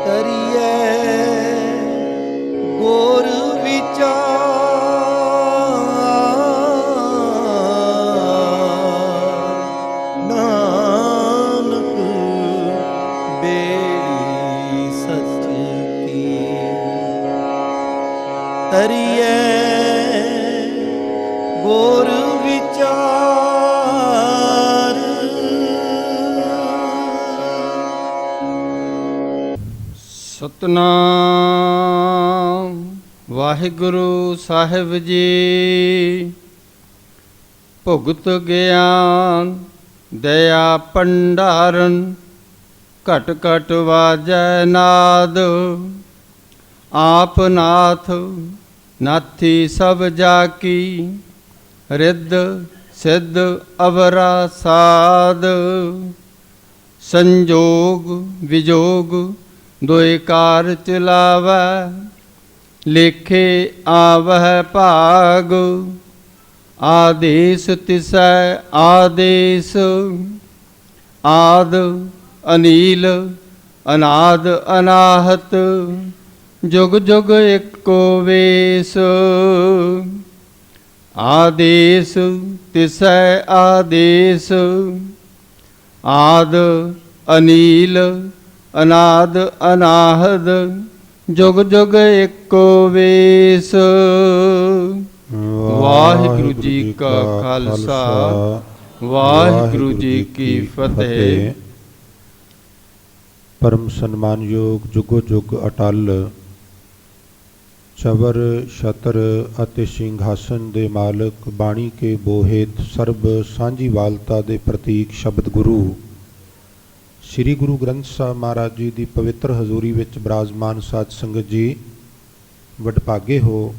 ਕਰੀਏ ਗੁਰ ਵਿਚਾਰ, ਨਾਨਕ ਬੇੜੀ ਸੱਚ ਕੀ। ਕਰੀਏ ਗੁਰ ਵਿਚਾਰ। ਸਤਨਾਮ ਵਾਹਿਗੁਰੂ ਸਾਹਿਬ ਜੀ। ਭੁਗਤ ਗਿਆਨ ਦਇਆ ਭੰਡਾਰਨ, ਘਟ ਘਟ ਵਾਜੈ ਨਾਦ। ਆਪ ਨਾਥ ਨਾਥੀ ਸਭ ਜਾ ਕੀ, ਰਿੱਧ ਸਿੱਧ ਅਵਰਾ ਸਾਧ। ਸੰਜੋਗ ਵਿਜੋਗ ਦੁਇ ਕਾਰ ਚਲਾਵੈ, ਲੇਖੇ ਆਵਹਿ ਭਾਗ। ਆਦੇਸ ਤਿਸੈ ਆਦੇਸ, ਆਦ ਅਨੀਲ ਅਨਾਦ ਅਨਾਹਤ। ਜੁਗ ਜੁਗ ਇੱਕੋ ਵੇਸ, ਆਦੇਸ ਤਿਸੈ ਆਦੇਸ। ਆਦ ਅਨੀਲ ਅਨਾਦ ਅਨਾਹਦ, ਜੁਗ ਜੁਗ ਇੱਕੋ ਵੇਸ। ਵਾਹਿਗੁਰੂ ਜੀ ਕਾ ਖਾਲਸਾ, ਵਾਹਿਗੁਰੂ ਜੀ ਕੀ ਫਤਿਹ। ਪਰਮ ਸਨਮਾਨਯੋਗ ਜੁਗੋ ਜੁਗ ਅਟਲ ਚਵਰ ਛਤਰ ਅਤੇ ਸਿੰਘਾਸਨ ਦੇ ਮਾਲਕ, ਬਾਣੀ ਕੇ ਬੋਹਿਤ ਸਰਬ ਸਾਂਝੀਵਾਲਤਾ ਦੇ ਪ੍ਰਤੀਕ ਸ਼ਬਦ ਗੁਰੂ ਸ੍ਰੀ ਗੁਰੂ ਗ੍ਰੰਥ ਸਾਹਿਬ ਮਹਾਰਾਜ ਜੀ ਦੀ ਪਵਿੱਤਰ ਹਜ਼ੂਰੀ ਵਿੱਚ ਬਿਰਾਜਮਾਨ ਸਾਧ ਸੰਗਤ ਜੀ, ਵਡਭਾਗੇ ਹੋ।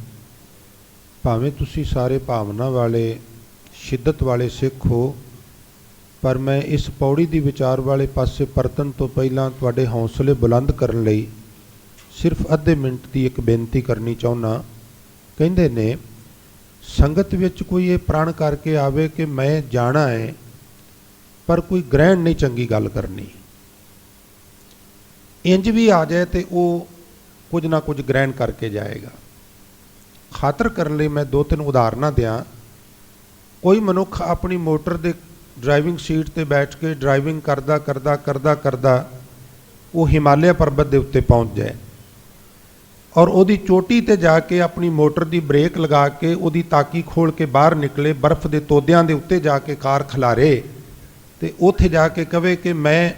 ਭਾਵੇਂ ਤੁਸੀਂ ਸਾਰੇ ਭਾਵਨਾ ਵਾਲੇ ਸ਼ਿੱਦਤ ਵਾਲੇ ਸਿੱਖ ਹੋ, ਪਰ ਮੈਂ ਇਸ ਪੌੜੀ ਦੀ ਵਿਚਾਰ ਵਾਲੇ ਪਾਸੇ ਪਰਤਨ ਤੋਂ ਪਹਿਲਾਂ ਤੁਹਾਡੇ ਹੌਸਲੇ ਬੁਲੰਦ ਕਰਨ ਲਈ ਸਿਰਫ ਅੱਧੇ ਮਿੰਟ ਦੀ ਇੱਕ ਬੇਨਤੀ ਕਰਨੀ ਚਾਹੁੰਦਾ। ਕਹਿੰਦੇ ਨੇ ਸੰਗਤ ਵਿੱਚ ਕੋਈ ਇਹ ਪ੍ਰਣ ਕਰਕੇ ਆਵੇ ਕਿ ਮੈਂ ਜਾਣਾ ਹੈ, ਪਰ ਕੋਈ ਗ੍ਰਹਿਣ ਨਹੀਂ ਚੰਗੀ ਗੱਲ ਕਰਨੀ। ਇੰਜ ਵੀ ਆ ਜਾਏ ਤੇ ਉਹ ਕੁਝ ਨਾ ਕੁਝ ਗ੍ਰਹਿਣ ਕਰਕੇ ਜਾਏਗਾ। ਖਾਤਰ ਕਰਨ ਲਈ ਮੈਂ ਦੋ ਤਿੰਨ ਉਦਾਹਰਨਾਂ ਦਿਆਂ। ਕੋਈ ਮਨੁੱਖ ਆਪਣੀ ਮੋਟਰ ਦੇ ਡਰਾਈਵਿੰਗ ਸੀਟ ਤੇ ਬੈਠ ਕੇ ਡਰਾਈਵਿੰਗ ਕਰਦਾ ਕਰਦਾ ਕਰਦਾ ਕਰਦਾ ਉਹ ਹਿਮਾਲਿਆ ਪਰਬਤ ਦੇ ਉੱਤੇ ਪਹੁੰਚ ਜਾਏ, ਔਰ ਉਹਦੀ ਚੋਟੀ ਤੇ ਜਾ ਕੇ ਆਪਣੀ ਮੋਟਰ ਦੀ ਬ੍ਰੇਕ ਲਗਾ ਕੇ ਉਹਦੀ ਤਾਕੀ ਖੋਲ ਕੇ ਬਾਹਰ ਨਿਕਲੇ, ਬਰਫ਼ ਦੇ ਤੋਦਿਆਂ ਦੇ ਉੱਤੇ ਜਾ ਕੇ ਕਾਰ ਖਿਲਾਰੇ ਤੇ ਉੱਥੇ ਜਾ ਕੇ ਕਵੇ ਕਿ ਮੈਂ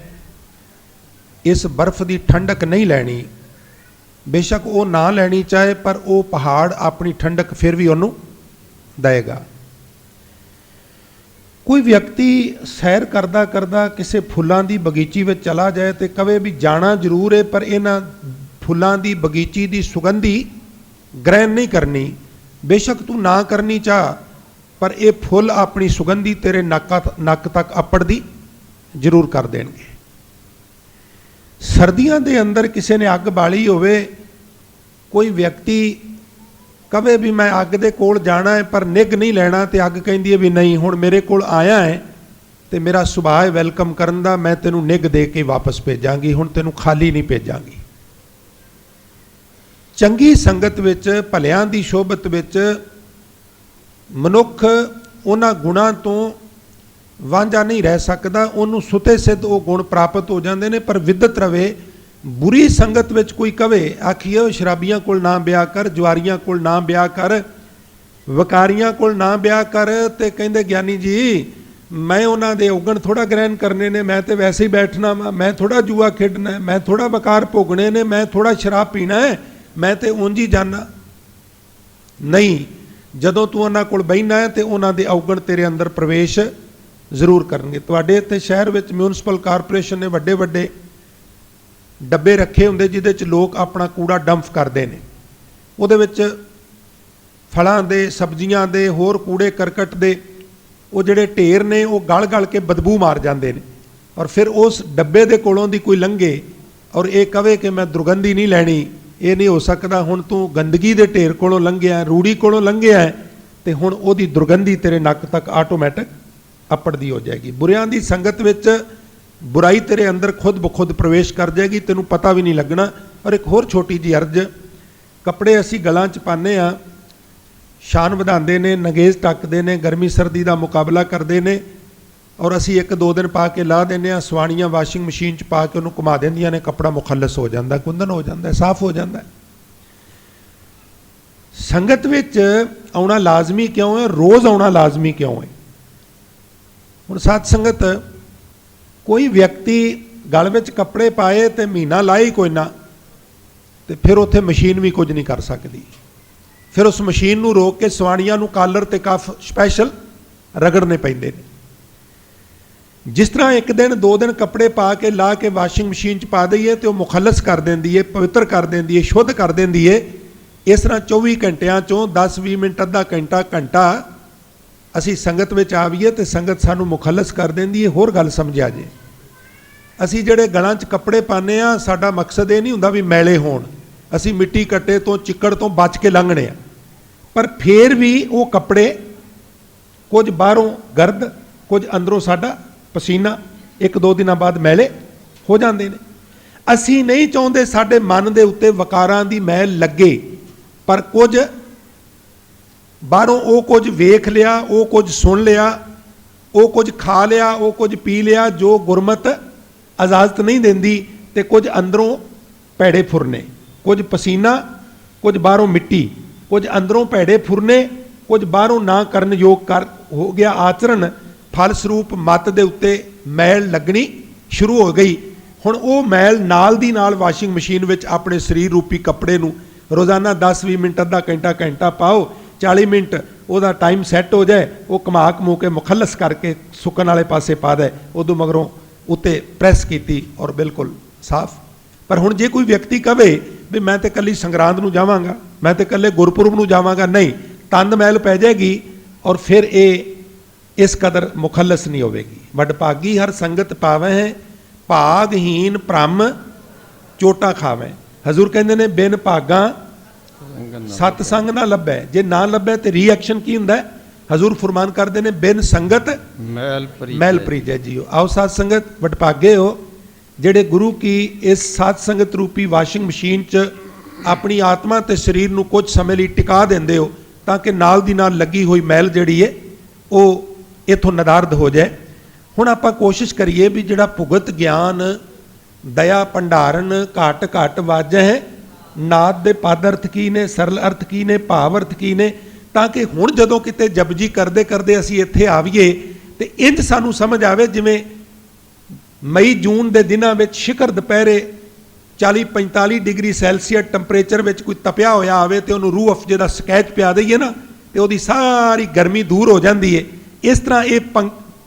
ਇਸ ਬਰਫ਼ ਦੀ ਠੰਡਕ ਨਹੀਂ ਲੈਣੀ। ਬੇਸ਼ੱਕ ਉਹ ਨਾ ਲੈਣੀ ਚਾਹੇ, ਪਰ ਉਹ ਪਹਾੜ ਆਪਣੀ ਠੰਡਕ ਫਿਰ ਵੀ ਉਹਨੂੰ ਦੇਗਾ। ਕੋਈ ਵਿਅਕਤੀ ਸੈਰ ਕਰਦਾ ਕਰਦਾ ਕਿਸੇ ਫੁੱਲਾਂ ਦੀ ਬਗੀਚੀ ਵਿੱਚ ਚਲਾ ਜਾਏ ਤੇ ਕਵੇ ਵੀ ਜਾਣਾ ਜ਼ਰੂਰ ਹੈ, ਪਰ ਇਹਨਾਂ ਫੁੱਲਾਂ ਦੀ ਬਗੀਚੀ ਦੀ ਸੁਗੰਧੀ ਗ੍ਰਹਿਣ ਨਹੀਂ ਕਰਨੀ। ਬੇਸ਼ੱਕ ਤੂੰ ਨਾ ਕਰਨੀ ਚਾਹ, ਪਰ ਇਹ ਫੁੱਲ ਆਪਣੀ ਸੁਗੰਧੀ ਤੇਰੇ ਨੱਕ ਤੱਕ ਅੱਪੜਦੀ ਜ਼ਰੂਰ ਕਰ ਦੇਣਗੇ। ਸਰਦੀਆਂ ਦੇ ਅੰਦਰ ਕਿਸੇ ਨੇ ਅੱਗ ਬਾਲੀ ਹੋਵੇ, ਕੋਈ ਵਿਅਕਤੀ ਕਵੇ ਵੀ ਮੈਂ ਅੱਗ ਦੇ ਕੋਲ ਜਾਣਾ ਹੈ ਪਰ ਨਿੱਘ ਨਹੀਂ ਲੈਣਾ, ਤੇ ਅੱਗ ਕਹਿੰਦੀ ਹੈ ਵੀ ਨਹੀਂ, ਹੁਣ ਮੇਰੇ ਕੋਲ ਆਇਆ ਹੈ ਤੇ ਮੇਰਾ ਸੁਭਾਅ ਹੈ ਵੈਲਕਮ ਕਰਨ ਦਾ, ਮੈਂ ਤੈਨੂੰ ਨਿੱਘ ਦੇ ਕੇ ਵਾਪਸ ਭੇਜਾਂਗੀ, ਹੁਣ ਤੈਨੂੰ ਖਾਲੀ ਨਹੀਂ ਭੇਜਾਂਗੀ। ਚੰਗੀ ਸੰਗਤ ਵਿੱਚ, ਭਲਿਆਂ ਦੀ ਸ਼ੋਭਤ ਵਿੱਚ ਮਨੁੱਖ ਉਹਨਾਂ ਗੁਣਾਂ ਤੋਂ ਵਾਂਝਾ ਨਹੀਂ ਰਹਿ ਸਕਦਾ। ਉਹਨੂੰ ਸੁਤੇ ਸਿੱਧ ਉਹ ਗੁਣ ਪ੍ਰਾਪਤ ਹੋ ਜਾਂਦੇ ਨੇ, ਪਰ ਵਿਦਤ ਰਵੇ। ਬੁਰੀ ਸੰਗਤ ਵਿੱਚ ਕੋਈ ਕਵੇ, ਆਖੀਏ ਸ਼ਰਾਬੀਆਂ ਕੋਲ ਨਾ ਵਿਆਹ ਕਰ, ਜੁਆਰੀਆਂ ਕੋਲ ਨਾ ਵਿਆਹ ਕਰ, ਵਕਾਰੀਆਂ ਕੋਲ ਨਾ ਵਿਆਹ ਕਰ, ਤੇ ਕਹਿੰਦੇ ਗਿਆਨੀ ਜੀ ਮੈਂ ਉਹਨਾਂ ਦੇ ਔਗਣ ਥੋੜ੍ਹਾ ਗ੍ਰਹਿਣ ਕਰਨੇ ਨੇ, ਮੈਂ ਤੇ ਵੈਸੇ ਹੀ ਬੈਠਣਾ ਵਾ, ਮੈਂ ਥੋੜ੍ਹਾ ਜੂਆ ਖੇਡਣਾ, ਮੈਂ ਥੋੜ੍ਹਾ ਵਕਾਰ ਭੋਗਣੇ ਨੇ, ਮੈਂ ਥੋੜ੍ਹਾ ਸ਼ਰਾਬ ਪੀਣਾ ਹੈ, ਮੈਂ ਤੇ ਉਂਝ ਹੀ ਜਾਣਾ। ਨਹੀਂ, ਜਦੋਂ ਤੂੰ ਉਹਨਾਂ ਕੋਲ ਬਹਿਣਾ ਹੈ ਤੇ ਉਹਨਾਂ ਦੇ ਔਗਣ ਤੇਰੇ ਅੰਦਰ ਪ੍ਰਵੇਸ਼ ਜ਼ਰੂਰ ਕਰਨਗੇ। ਤੁਹਾਡੇ ਇੱਥੇ ਸ਼ਹਿਰ ਵਿੱਚ ਮਿਊਨਿਸਪਲ ਕਾਰਪੋਰੇਸ਼ਨ ਨੇ ਵੱਡੇ ਵੱਡੇ ਡੱਬੇ ਰੱਖੇ ਹੁੰਦੇ ਜਿਹਦੇ 'ਚ ਲੋਕ ਆਪਣਾ ਕੂੜਾ ਡੰਪ ਕਰਦੇ ਨੇ। ਉਹਦੇ ਵਿੱਚ ਫਲਾਂ ਦੇ, ਸਬਜ਼ੀਆਂ ਦੇ, ਹੋਰ ਕੂੜੇ ਕਰਕਟ ਦੇ ਉਹ ਜਿਹੜੇ ਢੇਰ ਨੇ ਉਹ ਗਲ ਗਲ ਕੇ ਬਦਬੂ ਮਾਰ ਜਾਂਦੇ ਨੇ। ਔਰ ਫਿਰ ਉਸ ਡੱਬੇ ਦੇ ਕੋਲੋਂ ਦੀ ਕੋਈ ਲੰਘੇ ਔਰ ਇਹ ਕਵੇ ਕਿ ਮੈਂ ਦੁਰਗੰਧੀ ਨਹੀਂ ਲੈਣੀ, ਇਹ ਨਹੀਂ ਹੋ ਸਕਦਾ। ਹੁਣ ਤੂੰ ਗੰਦਗੀ ਦੇ ਢੇਰ ਕੋਲੋਂ ਲੰਘਿਆ, ਰੂੜੀ ਕੋਲੋਂ ਲੰਘਿਆ, ਤੇ ਹੁਣ ਉਹਦੀ ਦੁਰਗੰਧੀ ਤੇਰੇ ਨੱਕ ਤੱਕ ਆਟੋਮੈਟਿਕ ਅੱਪੜਦੀ ਹੋ ਜਾਏਗੀ। ਬੁਰਿਆਂ ਦੀ ਸੰਗਤ ਵਿੱਚ बुराई तेरे अंदर खुद ब खुद प्रवेश कर जाएगी, तेनों पता भी नहीं लगना। और एक होर छोटी जी अर्ज, कपड़े असी गलों च पाने आ, शान वधांदे ने, नगेज ढकदे ने, गर्मी सर्दी का मुकाबला करते हैं, और असी एक दो दिन पा के ला देने, सवाणियाँ वाशिंग मशीन च पा के उन्होंने घुमा देंदियां ने, कपड़ा मुखलस हो जाता, कुंदन हो जाता, साफ हो जाता। संगत विच आउणा लाजमी क्यों है, रोज़ आउणा लाजमी क्यों है? हुण साध संगत, कोई व्यक्ति गल विच कपड़े पाए तो महीना लाए ही कोई ना, तो फिर उत्थे मशीन भी कुछ नहीं कर सकती। फिर उस मशीन नूं रोक के सवाणियां नूं कालर ते कफ स्पैशल रगड़ने पैंदे ने। जिस तरह एक दिन दो दिन कपड़े पा के ला के वाशिंग मशीन च पा दईए तो मुखलस कर देंदी है, पवित्र कर देंदी है, शुद्ध कर देंदी है। इस तरह 24 घंटिया चों 10-20 मिनट, अद्धा घंटा, घंटा असी संगत में आवीए तो संगत सानू मुखलस कर देंदी है। होर गल समझिया जे, असी जिहड़े गलां च कपड़े पाने आ, साडा मकसद ये नहीं हुंदा भी मैले होण, असी मिट्टी कट्टे तो चिक्कड़ तो बच के लंघने आ, पर फिर भी वो कपड़े कुछ बाहरों गर्द, कुछ अंदरों साडा पसीना, एक दो दिन बाद मैले हो जाते हैं। असी नहीं चाहते साडे मन के उत्ते वकारां दी मैल लगे, पर कुछ बाहरों वो कुछ वेख लिया, वो कुछ सुन लिया, वो कुछ खा लिया, वो कुछ पी लिया जो गुरमत इजाजत नहीं देंदी, ते कुछ अंदरों पैड़े फुरने, कुछ पसीना, कुछ बाहरों मिट्टी, कुछ अंदरों पैड़े फुरने, कुछ बाहरों ना करन योग कर हो गया आचरण, फलस्वरूप मत दे उत्ते मैल लगनी शुरू हो गई। हुण वो मैल नाल दी नाल वाशिंग मशीन विच अपने शरीर रूपी कपड़े नूं रोज़ाना 10-20 मिनट, अद्धा घंटा, घंटा पाओ, 40 मिनट वह टाइम सैट हो जाए, वो घुमा घमू के मुखलस करके सुकन वाले पासे पा दे, उदों मगरों उत्ते प्रैस की और बिल्कुल साफ। पर हुण जे कोई व्यक्ति कहे भी मैं तो कल्ली संगरांद नूं जावांगा, मैं तो कल्ले गुरपुरब नूं जावांगा, नहीं, तंद मैल पै जाएगी और फिर ये इस कदर मुखलस नहीं होगी। वडभागी हर संगत पावे है, भागहीन भ्रम चोटा खावे। हजूर कहते ने बिन भागा सतसंग ना लभै, जे ना लभै तो रिएक्शन की हुंदा है? हजूर फरमान करते ने बिन संगत मैल परीजै जियो। आओ साध संगत, वडभागे हो जेड़े गुरु की इस साध संगत रूपी वाशिंग मशीन च अपनी आत्मा ते शरीर नूं कुछ समय लिए टिका देंदे हो, ताकि नाल दी नाल लगी हुई मैल जिहड़ी है वो इथों नदारद हो जाए। हुण आपां कोशिश करिए भी जिहड़ा भुगत ज्ञान, दया भंडारण घट घट वाजै है, नाद दे पद अर्थ की ने, सरल अर्थ की ने, भाव अर्थ की ने, ताकि हुण जदों किते जपजी करदे करदे असीं इत्थे आवीए ते इंज सानूं समझ आवे जिवें मई जून के दिनों में शिखर दोपहरे 40-45 डिग्री सैल्सीਅस टंपरेचर में कोई तपिया होया आवे तो उन्होंने रूह अफजे का स्कैच पिया दईए ना, तो वही सारी गर्मी दूर हो जाती है। इस तरह ये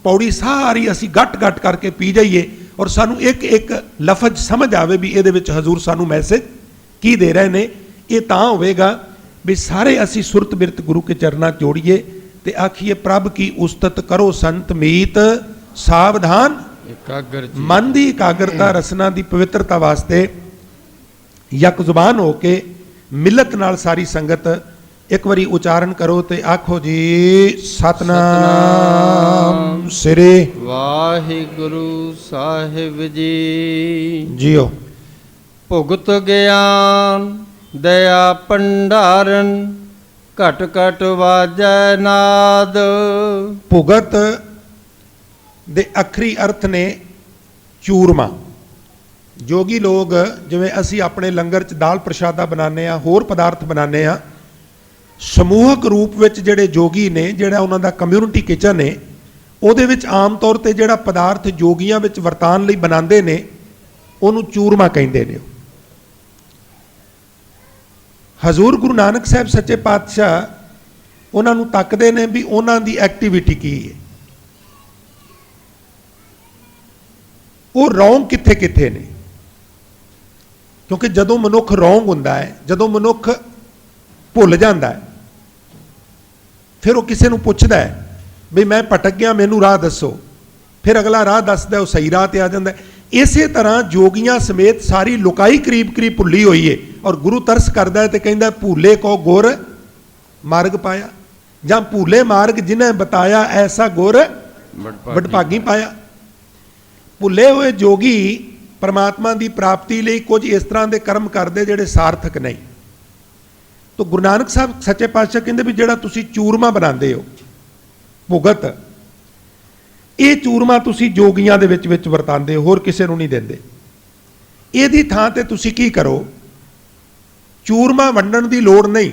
पौड़ी सारी असी गट गट करके पी जाइए और सानू एक एक लफज समझ आवे भी ये हजूर सानू मैसेज की दे रहे हैं। ये तां होवेगा भी सारे असी सुरत बिरत गुरु के चरणा जोड़िए ते आखिए प्रभ की उस्तत करो संत मीत सावधान, मन की एकाग्रता रसना की पवित्रता वास्ते यक जुबान होके मिलत नाल सारी संगत एक बारी उचारण करो ते आखो जी सतनाम श्री वाहिगुरु साहिब जी। जियो भुगत ज्ञान दया भंडारण घट घट वाजै नाद। भुगत दे अखरी अर्थ ने चूरमा। जोगी लोग जिवें असी अपने लंगर च दाल प्रशादा बनाने आ, होर पदार्थ बनाने आ, समूहक रूप विच जिहड़े जोगी ने, जिहड़ा उन्हां दा कम्यूनिटी किचन है, उहदे विच आम तौर ते जिहड़ा पदार्थ जोगियां विच वरतान लई बनांदे ने उहनूं चूरमा कहिंदे ने। हजूर गुरु नानक साहब सच्चे पातशाह उन्हां नूं तकदे ने भी उन्हां दी एक्टिविटी की है, वो रौंग कित्थे कित्थे ने। क्योंकि जदों मनुख रौंग हुंदा है, जदों मनुख भुल जाता है, फिर वो किसी नूं पुछदा है भी मैं भटक गया मैनू राह दसो, फिर अगला राह दसदा वो सही राह ते आ जाता है। इस तरह जोगियां समेत सारी लुकाई करीब करीब भुली हुई है और गुरु तरस करदा है तो कहंदा भूले को गुर मार्ग पाया, जां भूले मार्ग जिन्हें बताया ऐसा गुर वडभागी पाया। ਭੁੱਲੇ ਹੋਏ ਜੋਗੀ परमात्मा की प्राप्ति ਲਈ कुछ इस तरह के कर्म करते ਜਿਹੜੇ सार्थक नहीं। तो गुरु नानक साहब सच्चे पातशाह कहते भी ਜਿਹੜਾ ਤੁਸੀਂ चूरमा बनाते हो भुगत, ये चूरमा ਤੁਸੀਂ जोगियां ਦੇ ਵਿੱਚ ਵਰਤਾਂਦੇ ਹੋ, ਹੋਰ ਕਿਸੇ ਨੂੰ नहीं ਦਿੰਦੇ। ਇਹਦੀ ਥਾਂ ਤੇ ਤੁਸੀਂ ਕੀ ਕਰੋ, चूरमा ਵੰਡਣ ਦੀ ਲੋੜ नहीं,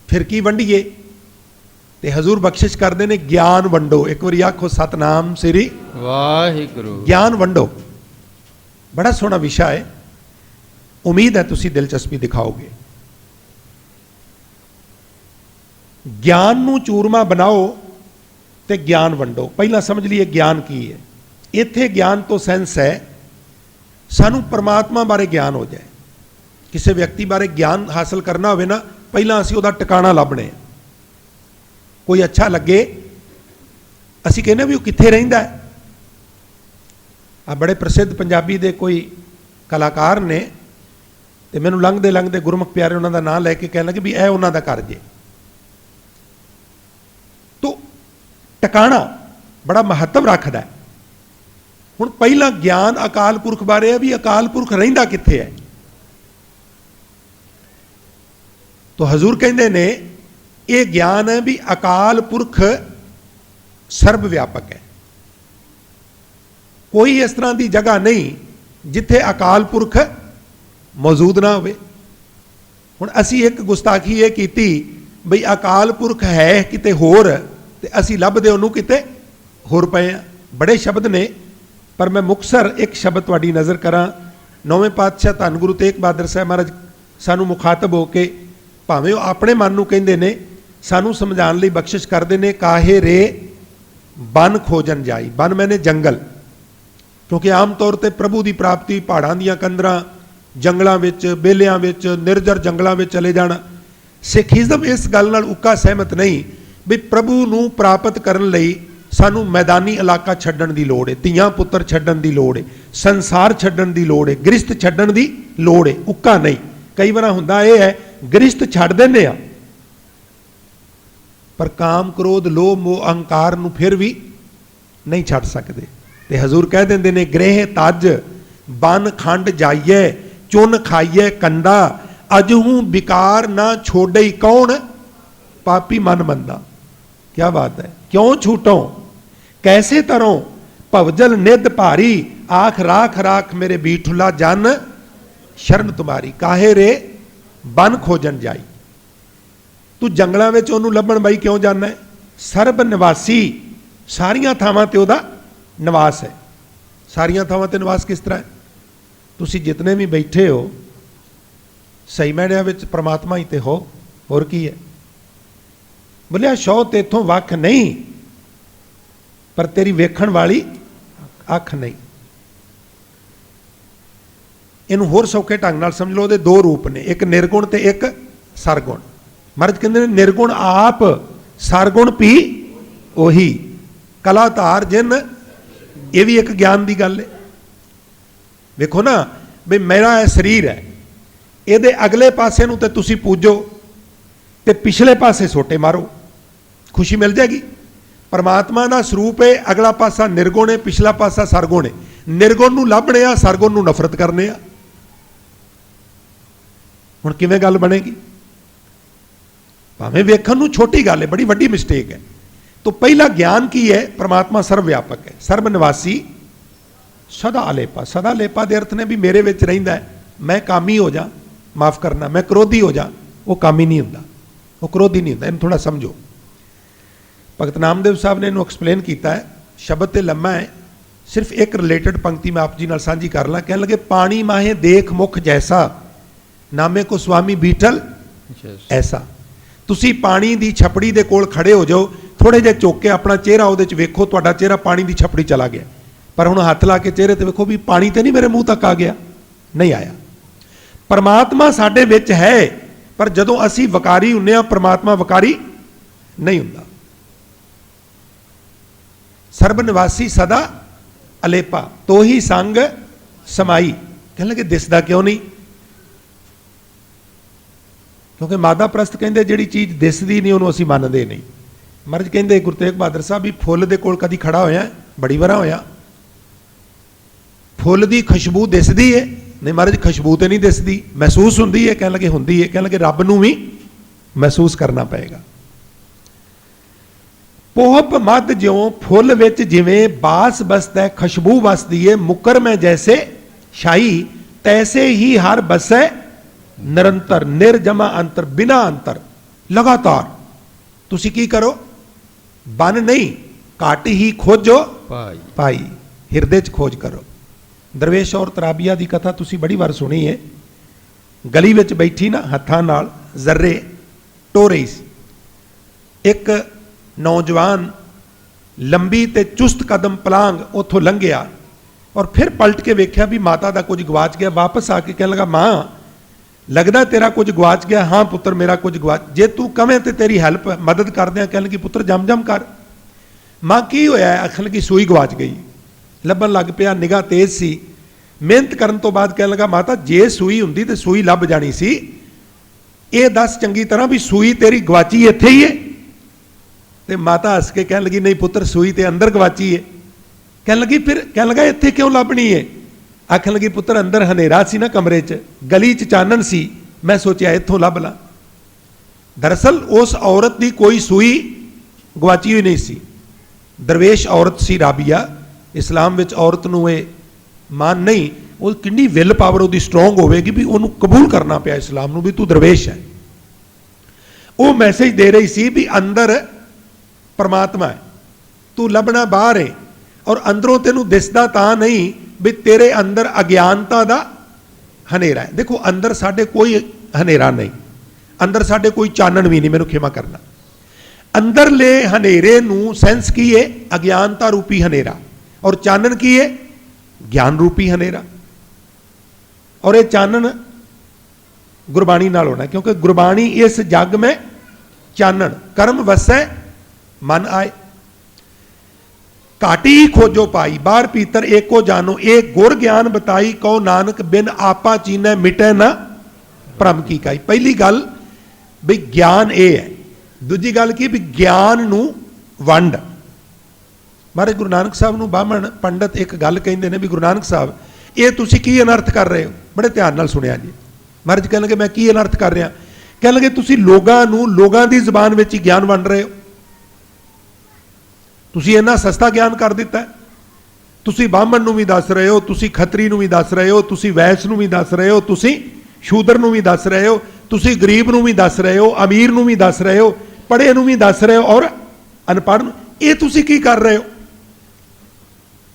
फिर की ਵੰਡੀਏ। ਤੇ ਹਜ਼ੂਰ ਬਖਸ਼ਿਸ਼ ਕਰਦੇ ਨੇ ਗਿਆਨ ਵੰਡੋ। ਇੱਕ ਵਾਰੀ ਆਖੋ ਸਤਨਾਮ ਸ੍ਰੀ ਵਾਹਿਗੁਰੂ। ਗਿਆਨ ਵੰਡੋ, बड़ा सोहना विषय है, उम्मीद है तुसी दिलचस्पी दिखाओगे। ज्ञान नू चूरमा बनाओ ते ज्ञान वंडो। पहला समझ लीए ज्ञान की है। इत्थे ज्ञान तो सेंस है सानू परमात्मा बारे ज्ञान हो जाए। किसी व्यक्ति बारे ज्ञान हासिल करना होवे ना, पहला असी उहदा टिकाणा लभणे। कोई अच्छा लगे असी कहने भी वो कित्थे रहिंदा है। आ बड़े प्रसिद्ध पंजाबी दे कोई कलाकार ने ते मैनू लंघदे लंघदे गुरमुख प्यारे उन्हां दा नाम लैके कहण लगे भी ए उन्हां दा घर जे। तो टकाणा बड़ा महत्व रखदा है। हुण पहला ज्ञान अकाल पुरख बारे है भी अकाल पुरख रहिंदा कित्थे है। तो हजूर कहंदे ने ये ज्ञान है भी अकाल पुरख सर्व व्यापक है। कोई इस तरह की जगह नहीं जिथे अकाल पुरख मौजूद ना हो। हुण असी एक गुस्ताखी ये कीती बई अकाल पुरख है किते होर ते असी लभदे उहनूं किते होर पए आ। बड़े शब्द ने पर मैं मुक्तसर एक शब्द तुहाडी नज़र करा। नौवें पातशाह धन गुरु तेग बहादुर साहब महाराज सानू मुखातब होके भावें अपने मन नूं कहिंदे ने सानू समझाउण लई बख्शिश करदे ने, काहे रे बन खोजन जाई। बन मैंने जंगल, क्योंकि आम तौर पर प्रभु की प्राप्ति पहाड़ों दी कंदरां जंगलों में बेलियां में निर्जर जंगलों में चले जाना। सिखिज्म इस गल नाल उक्का सहमत नहीं भी प्रभु नूं प्राप्त करन लई सानू मैदानी इलाका छड्डण दी लोड़ है, धीआं पुत्तर छड्डण दी लोड़ है, संसार छड्डण दी लोड़ है, गृहस्थ छड्डण दी लोड़ है। उक्का नहीं। कई बार हुंदा यह है गृहस्थ छड्ड दिंदे आ पर काम क्रोध लोभ मोह अहंकार नूं फिर भी नहीं छड्ड सकदे। ते हजूर कह देंदे ने गृह तज बन खंड जाइए चुन खाइए कंदा अजहू बिकार ना छोड़े कौन पापी मन मंदा। क्या बात है। क्यों छूटो कैसे तरों भवजल निध भारी आख राख राख मेरे बीठुला जन शरण तुम्हारी। काहे रे बन खोजन जाई। तू जंगलों में उन्होंने लभण बई क्यों जाना है। सर्ब निवासी सारियां थावां ते उहदा निवास है। सारियां थावां ते निवास किस तरह है। तुसी जितने भी बैठे हो सही मैणिਆਂ ਵਿੱਚ परमात्मा ही ते हो, होर की है। बोलिया शौ तेथों वख नहीं पर तेरी वेखण वाली अख नहीं। इनू होर सौखे ढंग नाल समझ लो, दो रूप ने, एक निर्गुण ते एक सरगुण। महाराज कहते हैं निर्गुण आप सरगुण भी ओही कलाधार जिन। ये भी एक ज्ञान की गल है। देखो ना भी मेरा यह शरीर है, ये अगले पासे नूं ते तुसी पूजो ते पिछले पासे सोटे मारो, खुशी मिल जाएगी। परमात्मा का स्वरूप है, अगला पासा निर्गुण है, पिछला पासा सरगुण है। निर्गुण नूं लभणे आ, सरगुण नूं नफरत करने आ। हुण किवें गल बनेगी। भावें वेखण नूं छोटी गल है, बड़ी वड्डी मिस्टेक है। तो पहला ज्ञान की है, परमात्मा सर्वव्यापक है, सर्वनिवासी, सदा अलेपा। सदा अलेपा के अर्थ ने भी मेरे विच रहिंदा है। मैं कामी हो जा, माफ़ करना, मैं क्रोधी हो जा, वो कामी नहीं हुंदा, वो क्रोधी नहीं हुंदा। इन्हूं थोड़ा समझो। भगत नामदेव साहब ने इन्हूं एक्सप्लेन किया है, शब्द तो लम्मा है, सिर्फ एक रिलेटेड पंक्ति मैं आप जी नाल सांझी कर ला। कह लगे पानी माहे देख मुख जैसा नामे को स्वामी बीठल ऐसा। तुसी पानी की छपड़ी के कोल खड़े हो जाओ, थोड़े जे चुक के अपना चेहरा वो वेखो, तुहाडा चेहरा पानी की छपड़ी चला गया। पर हुण हथ ला के चेहरे ते वेखो भी पानी तो नहीं मेरे मूँह तक आ गया, नहीं आया। परमात्मा साडे विच है, पर जदों असी वकारी हुंदे आ, परमात्मा वकारी नहीं हुंदा। सर्वनिवासी सदा अलेपा तो ही संग समाई। कहने लगे दिसदा क्यों नहीं। क्योंकि मादा प्रस्त कहते जिहड़ी चीज़ दिसदी नहीं उन्होंने असीं मनदे नहीं। महाराज कहते गुरु तेग बहादुर साहब भी फुੱਲ दे कोल कदी खड़ा होया, बड़ी वार होया, फुल की खुशबू दिसदी है? नहीं महाराज, खुशबू तो नहीं दिसदी, महसूस हुंदी है। कहन लगे हुंदी है। कहन लगे रब नूं भी महसूस करना पएगा। पोहप मद ज्यों फुल विच जिवें बास बसदा खुशबू बसदी है, मुकर में जैसे शाही तैसे ही हर बसै निरंतर, निर्जमा अंतर, बिना अंतर, लगातार। तुसी की करो? बन नहीं, घट ही खोजो ਭਾਈ पाई, हिरदे च खोज करो। दरवेश और तराबिया की कथा तुसी बड़ी बार सुनी है। गली में बैठी ना हत्थां नाल जर्रे टो रही सी। एक नौजवान लंबी ते चुस्त कदम पलांग उथों लंघिया और फिर पलट के वेख्या भी माता का कुछ गवाच गया। वापस आके कहने लगा, मां लगदा तेरा कुछ गवाच गया? हाँ पुत्र मेरा कुछ गवाच, जे तू कवें तो तेरी हेल्प मदद कर दें। कहने लगी पुत्र जम जम कर। मां की होया? आखन लगी सूई गवाच गई। ਲੱਭਣ ਲੱਗ ਪਿਆ, ਨਿਗਾਹ ਤੇਜ਼ ਸੀ। ਮਿਹਨਤ ਕਰਨ ਤੋਂ ਬਾਅਦ ਕਹਿਣ ਲੱਗਾ, ਮਾਤਾ ਜੇ ਸੂਈ ਹੁੰਦੀ ਤੇ ਸੂਈ ਲੱਭ ਜਾਣੀ ਸੀ, ਇਹ ਦੱਸ ਚੰਗੀ ਤਰ੍ਹਾਂ ਵੀ ਸੂਈ ਤੇਰੀ ਗਵਾਚੀ ਇੱਥੇ ਹੀ ਹੈ? ਤੇ ਮਾਤਾ ਹੱਸ ਕੇ ਕਹਿਣ ਲੱਗੀ, ਨਹੀਂ ਪੁੱਤਰ ਸੂਈ ਤੇ ਅੰਦਰ ਗਵਾਚੀ ਹੈ। ਕਹਿਣ ਲੱਗੀ ਫਿਰ? ਕਹਿਣ ਲੱਗਾ ਇੱਥੇ ਕਿਉਂ ਲੱਭਣੀ ਹੈ? ਆਖਣ ਲੱਗੀ ਪੁੱਤਰ ਅੰਦਰ ਹਨੇਰਾ ਸੀ ਨਾ ਕਮਰੇ 'ਚ, ਗਲੀ 'ਚ ਚਾਨਣ ਸੀ, ਮੈਂ ਸੋਚਿਆ ਇੱਥੋਂ ਲੱਭ ਲਾਂ। ਦਰਅਸਲ ਉਸ ਔਰਤ ਦੀ ਕੋਈ ਸੂਈ ਗਵਾਚੀ ਹੋਈ ਨਹੀਂ ਸੀ। ਦਰਵੇਸ਼ ਔਰਤ ਸੀ ਰਾਬੀਆ। इस्लाम विच औरत नूं ये मान नहीं, वो कितनी विल पावर उसकी स्ट्रोंग होगी भी उन्होंने कबूल करना पिया इस्लाम नूं भी तू दरवेश है। वो मैसेज दे रही सी भी अंदर परमात्मा है, तू लभना बाहर है और अंदरों तेनू दिसदा तां नहीं भी तेरे अंदर अज्ञानता दा हनेरा है। देखो अंदर साडे कोई हनेरा नहीं, अंदर साडे कोई चानण भी नहीं, मैनू क्षमा करना। अंदरले हनेरे नूं सेंस की है? अज्ञानता रूपी हनेरा। और चानन की है? ज्ञान रूपी हनेरा। और ये चानन गुरबाणी नाल होना, क्योंकि गुरबाणी इस जग में चानन, कर्म वसै मन आए, घाटी खोजो पाई, बार पीतर एको जानो, एक गुर ज्ञान बताई, कहो नानक बिन आपा चीनै मिटे ना भ्रम की काई। पहली गल भी ज्ञान ये है। दूजी गल की भी ज्ञान नूं वंड। महाराज गुरु नानक साहब नूं बामण पंडित एक गल कहंदे ने भी गुरु नानक साहब ये तुसीं की अनर्थ कर रहे हो? बड़े ध्यान नाल सुनिया जी। महाराज कहण लगे मैं की अनर्थ कर रहा? कहण लगे तुसीं लोगां नूं लोगां दी ज़बान विच ही ज्ञान वंड रहे हो। तुसीं इन्ना सस्ता ज्ञान कर दिता है। तुसीं बामण नूं भी दस रहे हो, तुसीं खत्री नूं भी दस रहे हो, तुसीं वैस नूं भी दस रहे हो, तुसीं शूदर नूं भी दस रहे हो, तुसीं गरीब नूं भी दस रहे हो, अमीर नूं भी दस रहे हो, पढ़े नूं भी दस रहे हो और अनपढ़ नूं। ये तुसीं की कर रहे हो?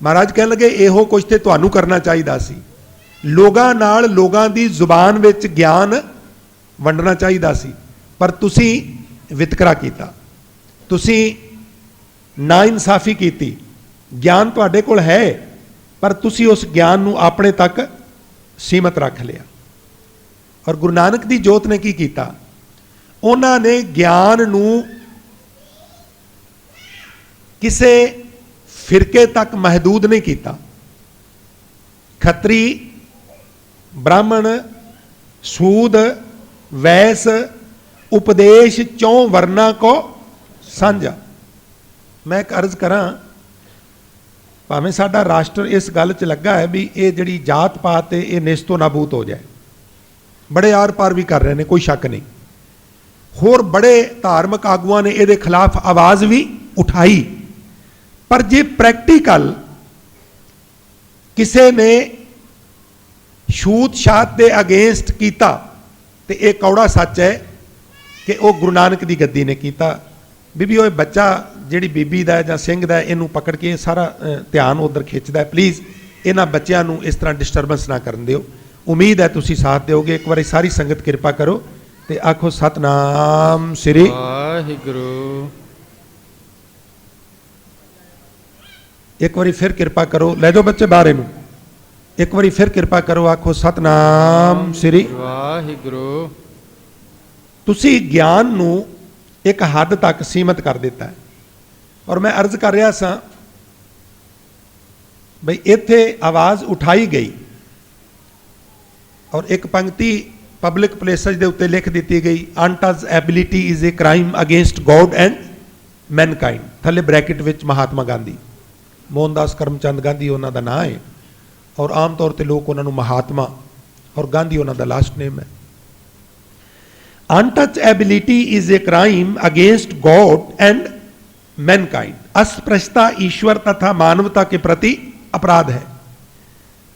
महाराज कह लगे इहो कुछ तो तुहानू करना चाहिए सी। लोगां नाल लोगां दी जुबान विच ज्ञान वंडना चाहिए सी, पर तुसी वितकरा कीता, तुसी ना इंसाफी कीती। ज्ञान तुहाडे कोल है पर तुसी उस ज्ञान नू अपने तक सीमित रख लिया। और गुरु नानक दी जोत ने की कीता? उन्हां ने ज्ञान नू किसे फिरके तक महदूद नहीं किया। खत्री, ब्राह्मण, सूद, वैस, उपदेश चौं वर्णा को सांझा। मैं एक अर्ज करा, भावें साडा राष्ट्र इस गल च लगा है भी ये जिहड़ी जात पात है ये निस्तो नाबूद हो जाए। बड़े आर पार भी कर रहे हैं, कोई शक नहीं। होर बड़े धार्मिक आगुआं ने ये खिलाफ आवाज़ भी उठाई, पर जे प्रैक्टिकल किसी ने छूत छात के अगेंस्ट किया तो यह कौड़ा सच है कि वह गुरु नानक की गद्दी ने किया। बीबी वो बच्चा जिहड़ी बीबी दा जां सिंह दा इनू पकड़ के सारा ध्यान उधर खिंचदा है। प्लीज़ इन्हां बच्चों नू इस तरह डिस्टर्बेंस ना करन दिओ। उम्मीद है तुसीं साथ दोगे। एक बार सारी संगत कृपा करो ते आखो सतनाम श्री वाहिगुरू। एक बारी फिर कृपा करो, ले जाओ बच्चे बाहर इनू। एक बारी फिर कृपा करो, आखो सतनाम श्री वाहिगुरू। तुसी ज्ञान नू एक हद तक सीमित कर दिता है। और मैं अर्ज कर रहा सा भाई इत्थे आवाज़ उठाई गई और एक पंक्ति पब्लिक प्लेसेस के उत्ते लिख दी गई, untouchability is a crime against God and mankind. थले ब्रैकेट विच महात्मा गांधी, मोहनदास करमचंद गांधी उन्हों का नाम है। ਔਰ ਆਮ ਤੌਰ ਤੇ ਲੋਕ ਉਹਨਾਂ ਨੂੰ ਮਹਾਤਮਾ ਔਰ ਗਾਂਧੀ ਉਹਨਾਂ ਦਾ ਲਾਸਟ ਨੇਮ ਹੈ। Untouchability is a crime against God and mankind. अस्पृश्यता ईश्वर तथा मानवता के प्रति अपराध है।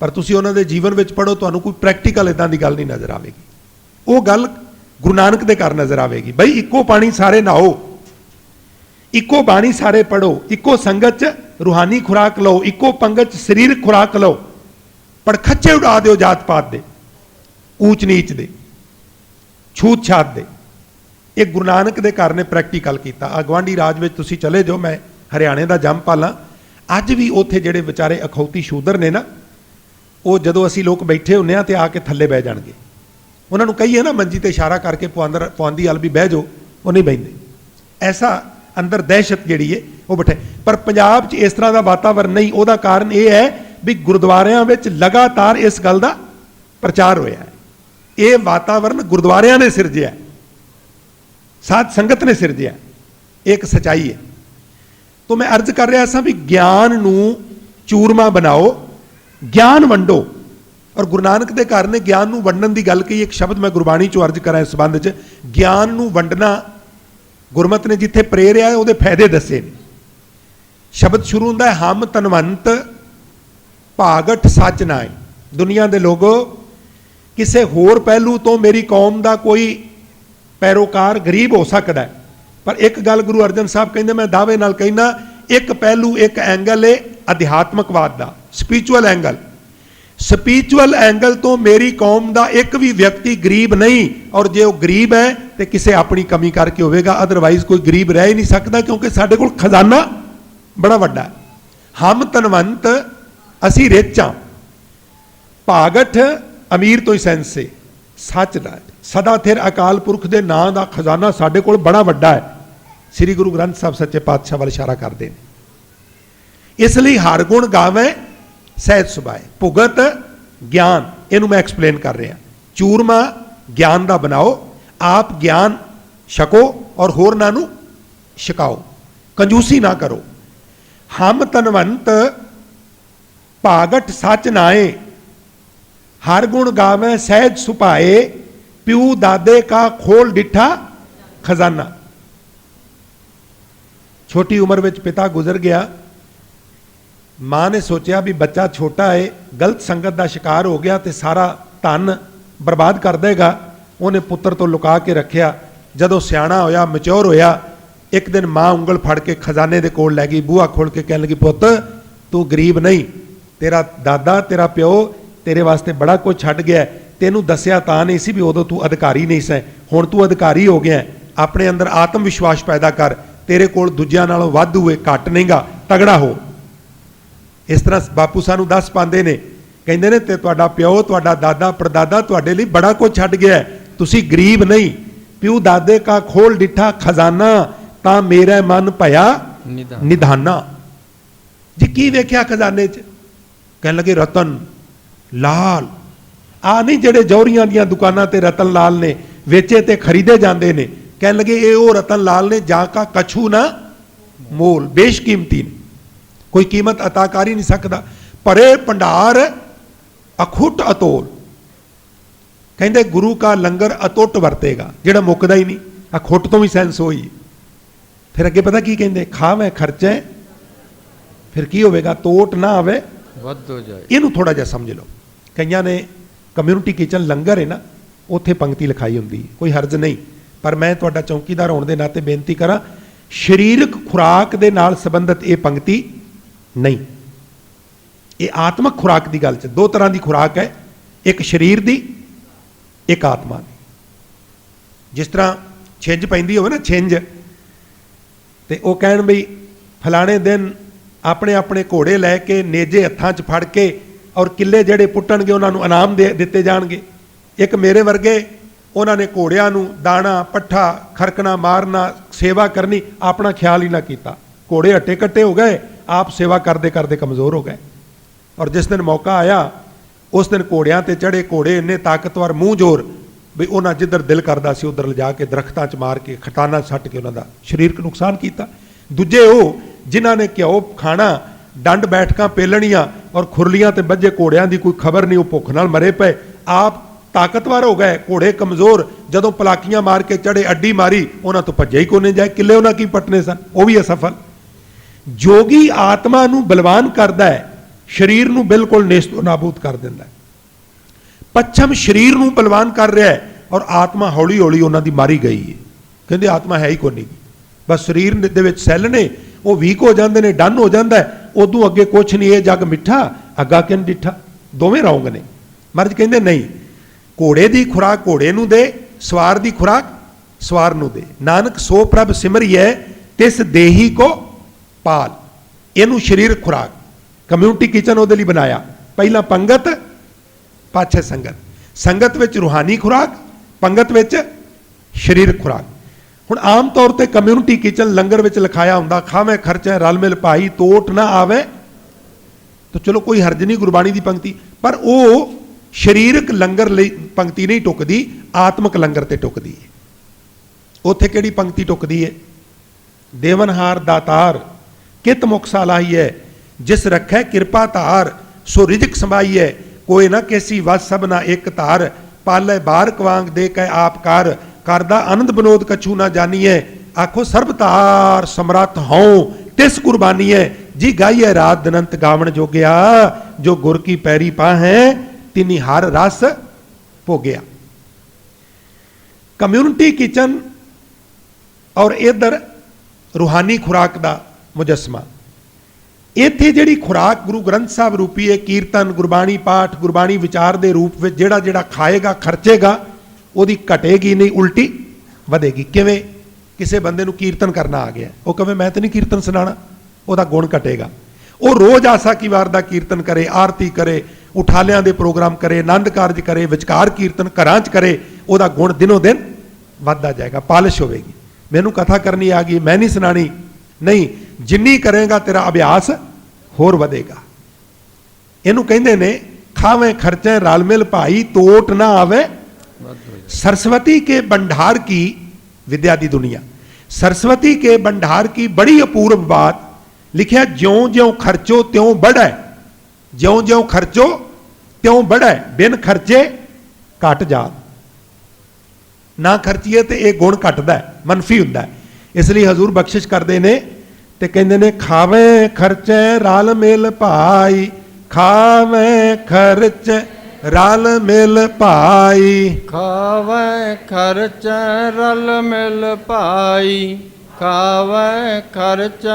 पर तुसी उन्हां दे जीवन विच पढ़ो, तुहानूं कोई प्रैक्टिकल इदां दी गल नहीं नज़र आवेगी। वो गल गुरु नानक दे घर नज़र आवेगी, बई इक्को पानी सारे नहाओ, इक्को बाणी सारे पढ़ो, इक्को संगत च रूहानी खुराक लो, इक्को पंगत च सरीरक खुराक लो, पर खच्चे उड़ा दो जात पात दे, ऊच नीच दे, छूत छात दे। एक गुरु नानक दे घर ने प्रैक्टिकल किया। आ गवांढी राज में तुसी चले जाओ, मैं हरियाणे का जमपाल हाँ, अज भी उत्थे जिहड़े विचारे अखौती शूदर ने ना, वो जदों असी लोग बैठे होंगे तो आके थल्ले बह जाएंगे। उन्होंने कहीए ना मंजी ते इशारा करके पौंदी वाल भी बह जाओ, वो नहीं बहिंदे। ऐसा अंदर दहशत जिहड़ी है वो बैठे। पर पंजाब च इस तरह का वातावरण नहीं। उसका कारण यह है भी गुरुद्वारियां विच लगातार इस गल का प्रचार होया है। ये वातावरण गुरुद्वारियां ने सिरजिया, साध संगत ने सिरजिया, एक सच्चाई है। तो मैं अर्ज कर रहा था भी ज्ञान नूं चूरमा बनाओ, ज्ञान वंडो। और गुरु नानक दे घर ने ज्ञान नूं वंडन की गल कही। एक शब्द मैं गुरबाणी चो अर्ज करा इस संबंध च, ज्ञान नूं वंडना गुरमत ने जिथे प्रेरिया है उहदे फायदे दसे ने। शब्द शुरू होंदा है हम तनवंत भागठ सच नाए। दुनिया के लोगों, किसी होर पहलू तो मेरी कौम का कोई पैरोकार गरीब हो सकता है, पर एक गल गुरु अर्जन साहब कहते, मैं दावे नाल कहना, एक पहलू एक एंगल है अध्यात्मकवाद का, स्पिरिचुअल एंगल। स्पिरिचुअल एंगल तो मेरी कौम का एक भी व्यक्ति गरीब नहीं, और जे वो गरीब है तो किसी अपनी कमी करके होगा, अदरवाइज कोई गरीब रह ही नहीं सकता, क्योंकि साढ़े कोल खजाना बड़ा वड्डा है। हम तनवंत असी रिच हाँ, भागठ अमीर तो ही सेंस से सच दा सदा थिर अकाल पुरख के नां का खजाना साढ़े कोल बड़ा वड्डा है। श्री गुरु ग्रंथ साहब सच्चे पातशाह वाल इशारा करते हैं। इसलिए हर गुण गावे सहज सुभाए, भुगत ज्ञान, इनू मैं एक्सप्लेन कर रहा। चूरमा ज्ञान का बनाओ, आप ज्ञान छको और होरनां नूं छकाओ, कंजूसी ना करो। हम तनवंत भागठ सच नाए, हर गुण गावे सहज सुभाए, प्यू दादे का खोल डिठा खजाना। छोटी उम्र में पिता गुजर गया, मां ने सोचा भी बच्चा छोटा है, गलत संगत का शिकार हो गया तो सारा धन बर्बाद कर देगा। उन्हें पुत्र तो लुका के रखिया। जदों सियाणा होया, मैच्योर होया, एक दिन मां उंगल फड़ के खजाने दे कोल लै गई, बूहा खोल के कहने लगी, पुत तू गरीब नहीं, तेरा दादा तेरा प्यो तेरे वास्ते बड़ा कुछ छड्ड गया, तेनू दसिया तां नहीं सी भी उदों तू अधिकारी नहीं सै, हुण तू अधिकारी हो गया। अपने अंदर आत्म विश्वास पैदा कर, तेरे कोल दूजियां नालों वध होए, घट नहींगा, तगड़ा हो। इस तरह बापू सानू दस पाते ने, कहते ने ते तुहाडा प्यो तुहाडा दादा परदादा तुहाडे लई बड़ा कुछ छड्ड गया, तुसी गरीब नहीं। प्यू दादे का खोल डिठा खजाना, तां मेरा मन भया निधाना। जी की वेख्या खजाने च? कहने लगे रतन लाल। आ नहीं जेड़े जौहरियां दियां दुकानां ते रतन लाल ने वेचे ते खरीदे जाते ने। कहने लगे ये वो रतन लाल ने जाका कछू ना मोल, बेशकीमती ने, कोई कीमत अता कर ही नहीं सकता। परे भंडार अखुट अतोल, कहते गुरु का लंगर अतुट वरतेगा, जेड़ा मुकदा ही नहीं। अखुट तो भी सेंस होई। फिर अगे पता की कहते, खावे खर्चे फिर की होगा, तोट ना आवे वध हो जाए। इनू थोड़ा जा समझ लो। कईयां ने कम्यूनिटी किचन लंगर है ना, उत्थे पंक्ति लिखाई होंदी, कोई हर्ज नहीं। पर मैं तुहाडा चौकीदार होने के नाते बेनती करा, शरीरक खुराक दे नाल संबंधित ये पंक्ति नहीं। ये आत्मक खुराक की गल च दो तरह की खुराक है, एक शरीर की, एक आत्मा की। जिस तरह छिंज पैंदी होवे ना, छिंज, ते वो कहण बई फलाने दिन अपने अपने घोड़े लैके नेजे हत्थां च फड़ के और किले जेड़े पुट्टणगे उन्होंने इनाम दे दिते जाणगे। एक मेरे वर्गे उन्होंने घोड़ियां नूं दाणा पट्ठा खरकना मारना सेवा करनी अपना ख्याल ही ना किया। घोड़े हट्टे कट्टे हो गए, आप सेवा करते करते कमज़ोर हो गए। और जिस दिन मौका आया उस दिन घोड़ियां ते चढ़े, घोड़े इन्ने ताकतवर मूँह जोर भी उन्हें जिधर दिल करता सी उधर लिजा के दरख्तां च मार के खटाना सट के उन्हों का शरीरक नुकसान किया। दूजे वो जिन्हों ने घ्यो खाना ਡੰਡ ਬੈਠਕਾਂ ਪੇਲਣੀਆਂ ਔਰ ਖੁਰਲੀਆਂ ਤੇ ਬੱਝੇ ਘੋੜਿਆਂ ਦੀ ਕੋਈ ਖਬਰ ਨਹੀਂ, ਉਹ ਭੁੱਖ ਨਾਲ ਮਰੇ ਪਏ। ਆਪ ਤਾਕਤਵਰ ਹੋ ਗਏ, ਘੋੜੇ ਕਮਜ਼ੋਰ, ਜਦੋਂ ਪਲਾਕੀਆਂ ਮਾਰ ਕੇ ਚੜੇ, ਅੱਡੀ ਮਾਰੀ, ਉਹਨਾਂ ਤੋਂ ਭੱਜੇ ਹੀ ਕੋਨੇ ਜਾਏ, ਕਿੱਲੇ ਉਹਨਾਂ ਕੀ ਪਟਨੇ ਸਨ, ਉਹ ਵੀ ਅਸਫਲ। ਜੋਗੀ ਆਤਮਾ ਨੂੰ ਬਲਵਾਨ ਕਰਦਾ ਹੈ, ਸਰੀਰ ਨੂੰ ਬਿਲਕੁਲ ਨੇਸਤੋ ਨਾਬੂਦ ਕਰ ਦਿੰਦਾ ਹੈ। ਪੱਛਮ ਸਰੀਰ ਨੂੰ ਬਲਵਾਨ ਕਰ ਰਿਹਾ ਹੈ ਔਰ ਆਤਮਾ ਹੌਲੀ ਹੌਲੀ ਉਹਨਾਂ ਦੀ ਮਾਰੀ ਗਈ ਹੈ। ਕਹਿੰਦੇ ਆਤਮਾ ਹੈ ਹੀ ਕੋਈ ਨਹੀਂ, ਬਸ ਸਰੀਰ ਦੇ ਵਿੱਚ ਸੈੱਲ ਨੇ, ਉਹ ਵੀਕ ਹੋ ਜਾਂਦੇ ਨੇ, ਡਨ ਹੋ ਜਾਂਦਾ ਹੈ, ਉਦੋਂ ਅੱਗੇ ਕੁਛ ਨਹੀਂ। ਇਹ ਜੱਗ ਮਿੱਠਾ ਅੱਗਾ ਕਿਨ ਡਿੱਠਾ, ਦੋਵੇਂ ਰੌਂਗ ਨੇ। ਮਹਾਰਾਜ ਕਹਿੰਦੇ ਨਹੀਂ, ਘੋੜੇ ਦੀ ਖੁਰਾਕ ਘੋੜੇ ਨੂੰ ਦੇ, ਸਵਾਰ ਦੀ ਖੁਰਾਕ ਸਵਾਰ ਨੂੰ ਦੇ। ਨਾਨਕ ਸੋ ਪ੍ਰਭ ਸਿਮਰਿਐ ਤਿਸ ਦੇਹੀ ਕੋ ਪਾਲ। ਇਹਨੂੰ ਸਰੀਰ ਖੁਰਾਕ, ਕਮਿਊਨਿਟੀ ਕਿਚਨ ਉਹਦੇ ਲਈ ਬਣਾਇਆ। ਪਹਿਲਾਂ ਪੰਗਤ, ਪਾਛੇ ਸੰਗਤ। ਸੰਗਤ ਵਿੱਚ ਰੂਹਾਨੀ ਖੁਰਾਕ, ਪੰਗਤ ਵਿੱਚ ਸਰੀਰਕ ਖੁਰਾਕ। ਹੁਣ ਆਮ ਤੌਰ ਤੇ ਕਮਿਊਨਿਟੀ ਕਿਚਨ ਲੰਗਰ ਵਿੱਚ ਲਿਖਾਇਆ ਹੁੰਦਾ, ਖਾਵੇਂ ਖਰਚੇ ਰਲ ਮਿਲ ਭਾਈ ਤੋਟ ਨਾ ਆਵੇ। ਤਾਂ ਚਲੋ ਕੋਈ ਹਰਜ ਨਹੀਂ ਗੁਰਬਾਣੀ ਦੀ ਪੰਕਤੀ, ਪਰ ਉਹ ਸਰੀਰਕ ਲੰਗਰ ਲਈ ਪੰਕਤੀ ਨਹੀਂ ਟੁਕਦੀ, ਆਤਮਿਕ ਲੰਗਰ ਤੇ ਟੁਕਦੀ ਹੈ। ਉੱਥੇ ਕਿਹੜੀ ਪੰਕਤੀ ਟੁਕਦੀ ਹੈ? ਦੇਵਨਹਾਰ ਦਾਤਾਰ ਕਿਤ ਮੁਖ ਸਾਲਾਹੀਐ, ਜਿਸ ਰੱਖੈ ਕਿਰਪਾ ਧਾਰ, ਸੋ ਰਿਜਕ ਸਮਾਈਐ, ਕੋਈ ਨਾ ਕੈਸੀ ਵਸ ਸਭ ਨਾ ਇੱਕ ਧਾਰ, ਪਾਲੇ ਬਾਰਕ ਵਾਂਗ ਦੇ ਕੈ ਆਪਕਾਰ, ਕਰਦਾ ਆਨੰਦ ਬਨੋਦ ਕਛੂ ਨਾ ਜਾਨੀਐ, ਆਖੋ ਸਰਬ ਧਾਰ ਸਮਰੱਥ ਹਉ ਤਿਸ ਕੁਰਬਾਨੀਐ, ਜੀ ਗਾਈਐ ਰਾਤ ਦਿਨੰਤ ਗਾਵਣ ਜੋਗਿਆ, ਜੋ ਗੁਰ ਕੀ ਪੈਰੀ ਪਾਹੈ ਤਿਨੀ ਹਰ ਰਸ ਭੋਗਿਆ। ਕਮਿਊਨਿਟੀ ਕਿਚਨ ਔਰ ਇਧਰ ਰੂਹਾਨੀ ਖੁਰਾਕ ਦਾ ਮੁਜੱਸਮਾ। ਇੱਥੇ ਜਿਹੜੀ ਖੁਰਾਕ ਗੁਰੂ ਗ੍ਰੰਥ ਸਾਹਿਬ ਰੂਪੀ ਹੈ, ਕੀਰਤਨ, ਗੁਰਬਾਣੀ ਪਾਠ, ਗੁਰਬਾਣੀ ਵਿਚਾਰ ਦੇ ਰੂਪ ਵਿੱਚ ਜਿਹੜਾ ਜਿਹੜਾ ਖਾਏਗਾ ਖਰਚੇਗਾ, ਉਹਦੀ ਘਟੇਗੀ ਨਹੀਂ, ਉਲਟੀ ਵਧੇਗੀ। ਕਿਵੇਂ? ਕਿਸੇ ਬੰਦੇ ਨੂੰ ਕੀਰਤਨ ਕਰਨਾ ਆ ਗਿਆ, ਉਹ ਕਹੇ ਮੈਂ ਤਾਂ ਨਹੀਂ ਕੀਰਤਨ ਸੁਣਾਣਾ, ਉਹਦਾ ਗੁਣ ਘਟੇਗਾ। ਉਹ ਰੋਜ਼ ਆਸਾ ਕੀ ਵਾਰ ਦਾ ਕੀਰਤਨ ਕਰੇ, ਆਰਤੀ ਕਰੇ, ਉਠਾਲਿਆਂ ਦੇ ਪ੍ਰੋਗਰਾਮ ਕਰੇ, ਆਨੰਦ ਕਾਰਜ ਕਰੇ, ਵਿਚਕਾਰ ਕੀਰਤਨ ਘਰਾਂ 'ਚ ਕਰੇ, ਉਹਦਾ ਗੁਣ ਦਿਨੋਂ ਦਿਨ ਵੱਧਦਾ ਜਾਏਗਾ, ਪਾਲਿਸ਼ ਹੋਵੇਗੀ। ਮੈਨੂੰ ਕਥਾ ਕਰਨੀ ਆ ਗਈ, ਮੈਂ ਨਹੀਂ ਸੁਣਾਣੀ, ਨਹੀਂ, ਜਿੰਨੀ ਕਰੇਗਾ ਤੇਰਾ ਅਭਿਆਸ ਹੋਰ ਵਧੇਗਾ। ਇਹਨੂੰ ਕਹਿੰਦੇ ਨੇ ਖਾਵੇਂ ਖਰਚੇ ਰਲ ਮਿਲ ਭਾਈ ਤੋਟ ਨਾ ਆਵੇ। सरस्वती के भंडार की विद्या दी दुनिया, सरस्वती के भंडार की बड़ी अपूर्व बात लिखिया, ज्यों ज्यों खर्चो त्यों बढ़े, ज्यों ज्यों खर्चो त्यों बढ़े, बिन खर्चे घट जा। ना खर्चीए तो यह गुण घटता है, मनफी हुंदा है। इसलिए हजूर बख्शिश करते हैं ते कहते हैं, खावे खर्चे रल मिल भाई, खावे खर्चे रल मिल भाई, ਖਾਵੇ ਖਰਚ ਰਲ ਮਿਲ ਭਾਈ, ਖਾਵੇ ਖਰਚ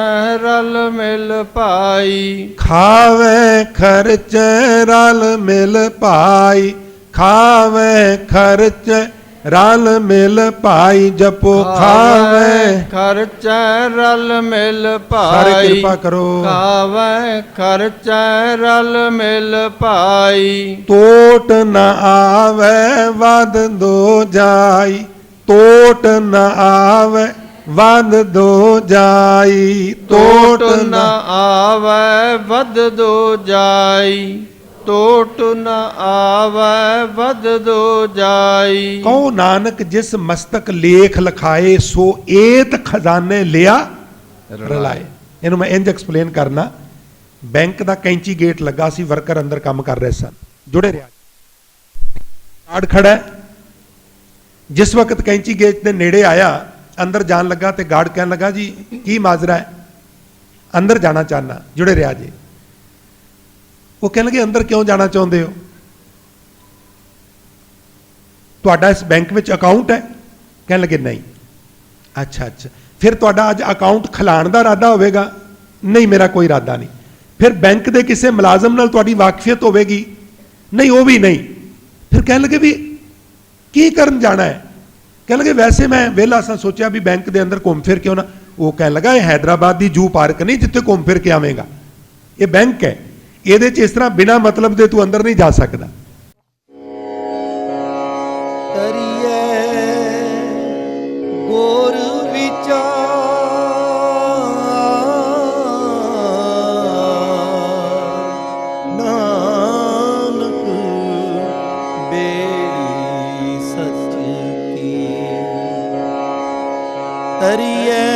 ਰਲ ਮਿਲ ਭਾਈ, खावे खर्च रल मिल भाई, खावे खर्च रल मिल भाई, जपो खावे। ਖਰਚ ਰਲ ਮਿਲ ਸਾਰੇ ਭਾਈ, ਕਿਰਪਾ ਕਰੋ। ਖਾਵੇ ਖਰਚ ਰਲ ਮਿਲ ਭਾਈ, टोट न आवे वद दो जाई, टोट न आवे वद दो जाई, ਟੋਟ ਨ ਆਵੈ ਵਧ ਦੋ ਜਾਈ, ਟੋਟ ਨ ਆਵੈ ਵਧ ਦੋ ਜਾਈ। ਕਹੋ ਨਾਨਕ ਜਿਸ ਮਸਤਕ ਲੇਖ ਲਿਖਾਏ, ਸੋ ਏਤ ਖਜ਼ਾਨੇ ਲਿਆ ਰਲਾਏ। ਇਹਨੂੰ ਮੈਂ ਇੰਜ ਐਕਸਪਲੇਨ ਕਰਨਾ। ਬੈਂਕ ਦਾ ਕੈਂਚੀ ਗੇਟ ਲੱਗਾ ਸੀ, ਵਰਕਰ ਅੰਦਰ ਕੰਮ ਕਰ ਰਹੇ ਸਨ, ਜੁੜੇ ਰਿਹਾ, ਕਾਰਡ ਖੜਾ ਹੈ। ਜਿਸ ਵਕਤ ਕੈਂਚੀ ਗੇਟ ਦੇ ਨੇੜੇ ਆਇਆ, ਅੰਦਰ ਜਾਣ ਲੱਗਾ ਤੇ ਗਾਰਡ ਕਹਿਣ ਲੱਗਾ, ਜੀ ਕੀ ਮਾਜਰਾ ਹੈ, ਅੰਦਰ ਜਾਣਾ ਚਾਹਨਾ, ਜੁੜੇ ਰਿਹਾ ਜੀ। ਉਹ ਕਹਿਣ ਲੱਗੇ ਅੰਦਰ ਕਿਉਂ ਜਾਣਾ ਚਾਹੁੰਦੇ ਹੋ, ਤੁਹਾਡਾ ਇਸ ਬੈਂਕ ਵਿੱਚ ਅਕਾਊਂਟ ਹੈ? ਕਹਿਣ ਲੱਗੇ ਨਹੀਂ। ਅੱਛਾ ਅੱਛਾ, ਫਿਰ ਤੁਹਾਡਾ ਅੱਜ ਅਕਾਊਂਟ ਖੁਲਾਉਣ ਦਾ ਇਰਾਦਾ ਹੋਵੇਗਾ? ਨਹੀਂ, ਮੇਰਾ ਕੋਈ ਇਰਾਦਾ ਨਹੀਂ। ਫਿਰ ਬੈਂਕ ਦੇ ਕਿਸੇ ਮੁਲਾਜ਼ਮ ਨਾਲ ਤੁਹਾਡੀ ਵਾਕਫੀਅਤ ਹੋਵੇਗੀ? ਨਹੀਂ, ਉਹ ਵੀ ਨਹੀਂ। ਫਿਰ ਕਹਿਣ ਲੱਗੇ ਵੀ ਕੀ ਕਰਨ ਜਾਣਾ ਹੈ? ਕਹਿਣ ਲੱਗੇ ਵੈਸੇ ਮੈਂ ਵਿਹਲਾ ਸਾਂ, ਸੋਚਿਆ ਵੀ ਬੈਂਕ ਦੇ ਅੰਦਰ ਘੁੰਮ ਫਿਰ ਕਿਉਂ ਨਾ। ਉਹ ਕਹਿਣ ਲੱਗਾ ਇਹ ਹੈਦਰਾਬਾਦ ਦੀ ਜੂ ਪਾਰਕ ਨਹੀਂ ਜਿੱਥੇ ਘੁੰਮ ਫਿਰ ਕੇ ਆਵੇਂਗਾ, ਇਹ ਬੈਂਕ ਹੈ, ਇਹਦੇ 'ਚ ਇਸ ਤਰ੍ਹਾਂ ਬਿਨਾਂ ਮਤਲਬ ਦੇ ਤੂੰ ਅੰਦਰ ਨਹੀਂ ਜਾ ਸਕਦਾ। ਕਰੀਏ ਗੁਰ ਵਿਚਾਰ, ਨਾਨਕ ਬੇੜੀ ਸੱਚ ਕੀ। ਕਰੀਏ